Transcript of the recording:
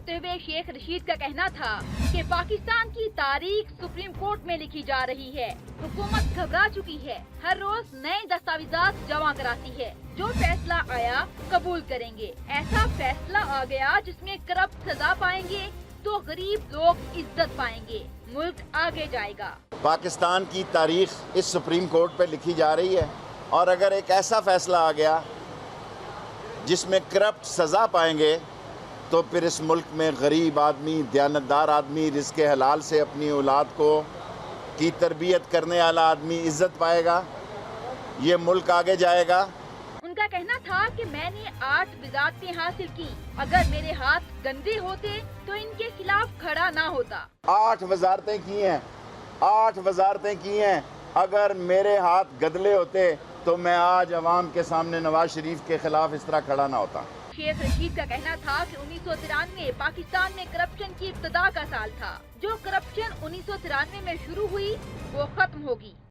करते हुए शेख रशीद का कहना था कि पाकिस्तान की तारीख सुप्रीम कोर्ट में लिखी जा रही है। हुकूमत घबरा चुकी है, हर रोज नए दस्तावेजात जमा कराती है। जो फैसला आया कबूल करेंगे। ऐसा फैसला आ गया जिसमें करप्ट सजा पाएंगे तो गरीब लोग इज्जत पाएंगे, मुल्क आगे जाएगा। पाकिस्तान की तारीख इस सुप्रीम कोर्ट पे लिखी जा रही है और अगर एक ऐसा फैसला आ गया जिसमें करप्ट सज़ा पाएंगे तो फिर इस मुल्क में गरीब आदमी, दयानतदार आदमी, रिज़्क़ हलाल से अपनी औलाद की तरबियत करने वाला आदमी इज्जत पाएगा, ये मुल्क आगे जाएगा। उनका कहना था कि मैंने 8 वज़ारतें हासिल की, अगर मेरे हाथ गंदे होते तो इनके खिलाफ खड़ा ना होता। 8 वज़ारतें की हैं, 8 वज़ारतें की हैं। अगर मेरे हाथ गदले होते तो मैं आज अवाम के सामने नवाज शरीफ के खिलाफ इस तरह खड़ा ना होता। शेख रशीद का कहना था कि 1993 पाकिस्तान में करप्शन की इब्तिदा का साल था। जो करप्शन 1993 में शुरू हुई वो खत्म होगी।